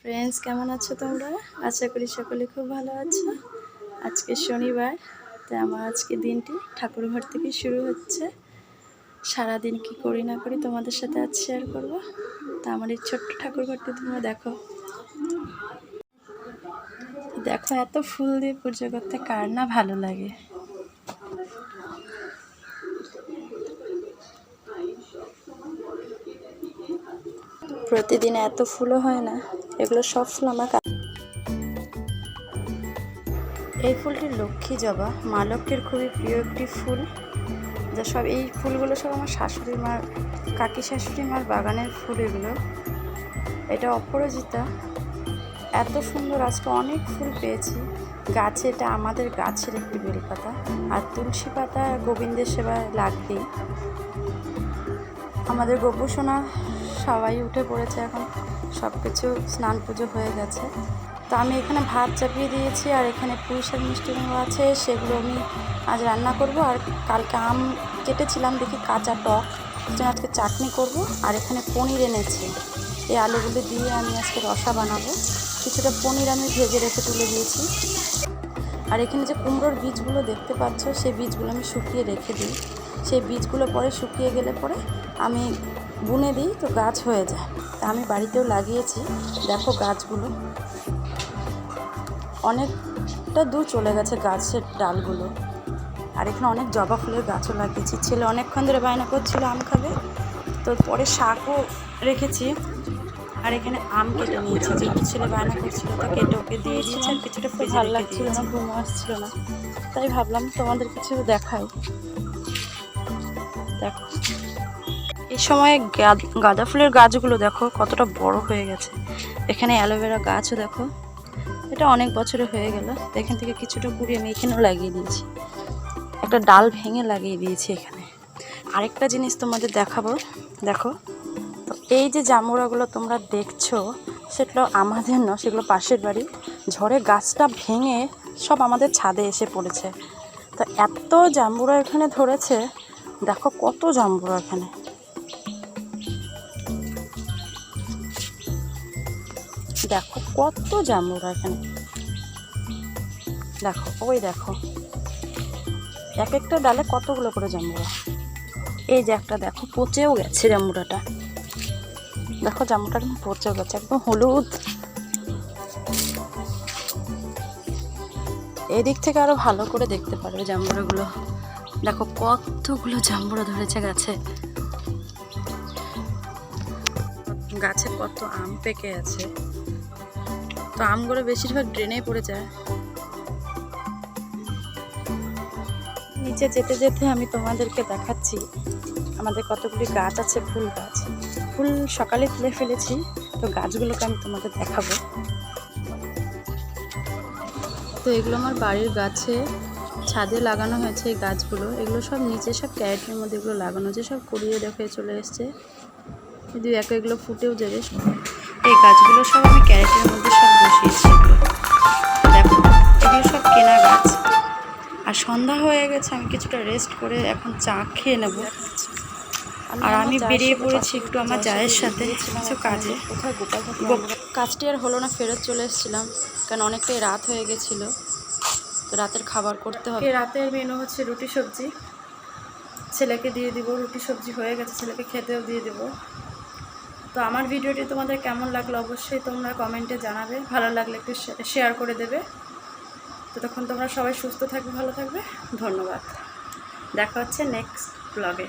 Friends, কেমন আছো তোমরা? আশা করি সকলে খুব ভালো আছো। আজকে শনিবার, তাই আমার আজকে দিনটি ঠাকুরঘর থেকে শুরু হচ্ছে। সারাদিন কি করি না করি তোমাদের সাথে আজ শেয়ার করব। তা আমার এই ছোট্ট ঠাকুরঘরটি তোমরা দেখো, দেখো এত ফুল দিয়ে পুজো করতে কার না ভালো লাগে। প্রতিদিন এত ফুলও হয় না, এগুলো সব ফুল আমার। এই ফুলটি লক্ষ্মী জবা, মা লক্ষ্মীর খুবই প্রিয় একটি ফুল। যা সব এই ফুলগুলো সব আমার শাশুড়ি মার, কাকি শাশুড়ি মার বাগানের ফুল এগুলো। এটা অপরাজিতা, এত সুন্দর। আজকে অনেক ফুল পেয়েছি গাছে। এটা আমাদের গাছের একটি বেলপাতা, আর তুলসী পাতা গোবিন্দের সেবায় লাগবেই। আমাদের গোপুসোনা সবাই উঠে পড়েছে এখন, সব কিছু স্নান পুজো হয়ে গেছে। তো আমি এখানে ভাত চাপিয়ে দিয়েছি, আর এখানে পুঁই শাক মিষ্টি কুমড়ো আছে, সেগুলো আমি আজ রান্না করব। আর কালকে আম কেটেছিলাম, দেখি কাঁচা টক, আজকে চাটনি করব। আর এখানে পনির এনেছি, এই আলুগুলো দিয়ে আমি আজকে রসা বানাবো। কিছুটা পনির আমি ভেজে রেখে তুলে দিয়েছি। আর এখানে যে কুমড়োর বীজগুলো দেখতে পাচ্ছ, সেই বীজগুলো আমি শুকিয়ে রেখে দিই। সেই বীজগুলো পরে শুকিয়ে গেলে পরে আমি বুনে দিই, তো গাছ হয়ে যায়। তা আমি বাড়িতেও লাগিয়েছি, দেখো গাছগুলো অনেকটা দূর চলে গেছে গাছের ডালগুলো। আর এখানে অনেক জবা ফুলের গাছও লাগিয়েছি। ছেলে অনেকক্ষণ ধরে বায়না করছিল আম খাবে, তো পরে শাকও রেখেছি। আর এখানে আম কেটে নিয়েছি, যেহেতু ছেলে বায়না করছিল তো কেটে ওকে দিয়ে দিয়েছি। আর কিছুটা ভালো লাগছিল না, ঘুমও আসছিল না, তাই ভাবলাম তোমাদের কিছু দেখাই। দেখো এই সময় গাঁদা ফুলের গাছগুলো দেখো কতটা বড় হয়ে গেছে। এখানে অ্যালোভেরা গাছও দেখো, এটা অনেক বছরে হয়ে গেল। তো এখান থেকে কিছুটা কুড়িয়ে আমি এখানেও লাগিয়ে দিয়েছি, একটা ডাল ভেঙে লাগিয়ে দিয়েছি এখানে। আরেকটা জিনিস তোমাদের দেখাবো, দেখো। তো এই যে জামুড়াগুলো তোমরা দেখছো, সেগুলো আমাদের না, সেগুলো পাশের বাড়ি। ঝড়ে গাছটা ভেঙে সব আমাদের ছাদে এসে পড়েছে। তো এত জামুড়া এখানে ধরেছে, দেখো কত জামুড়া এখানে। দেখো কত জামুড়া এখানে, দেখো ওই দেখো এক একটা ডালে কতগুলো করে জামুড়া। এই যে একটা দেখো পচেও গেছে জামুড়াটা, দেখো জামুটা একদম পচেও গেছে, একদম হলুদ। এদিক থেকে আরো ভালো করে দেখতে পারবে জামুড়াগুলো। দেখো কতগুলো জামুড়া ধরেছে গাছে। গাছে কত আম পেকে আছে। তো আমগুলো বেশিরভাগ ড্রেনেই পড়ে যায়। নিচে যেতে যেতে আমি তোমাদেরকে দেখাচ্ছি আমাদের কতগুলি গাছ আছে, ফুল গাছ। ফুল সকালে তুলে ফেলেছি, তো গাছগুলোকে আমি তোমাদের দেখাবো। তো এগুলো আমার বাড়ির গাছে ছাদে লাগানো হয়েছে। এই গাছগুলো, এগুলো সব নিচে সব ক্যারেটের মধ্যে এগুলো লাগানো হয়েছে, সব কুড়িয়ে দেখে চলে এসছে। যদি এগুলো ফুটেও যাবে। এই গাছগুলো সব আমি ক্যারেটের মধ্যে সব বসিয়েছি। দেখো এগুলো সব কেনা গাছ। আর সন্ধ্যা হয়ে গেছে, আমি কিছুটা রেস্ট করে এখন চা খেয়ে নেব। আর আমি বেরিয়ে পড়েছি একটু আমার জায়ের সাথে কিছু কাজে। কাজটি আর হলো না, ফেরত চলে এসেছিলাম, কারণ অনেকটাই রাত হয়ে গেছিলো। তো রাতের খাবার করতে হবে। রাতের মেনু হচ্ছে রুটি সবজি, ছেলেকে দিয়ে দিব। রুটি সবজি হয়ে গেছে, ছেলেকে খেতেও দিয়ে দেব। তো আমার ভিডিওটি তোমাদের কেমন লাগলো অবশ্যই তোমরা কমেন্টে জানাবে। ভালো লাগলে একটু শেয়ার করে দেবে। তো তখন তোমরা সবাই সুস্থ থাকবে, ভালো থাকবে। ধন্যবাদ, দেখা হচ্ছে নেক্সট ব্লগে।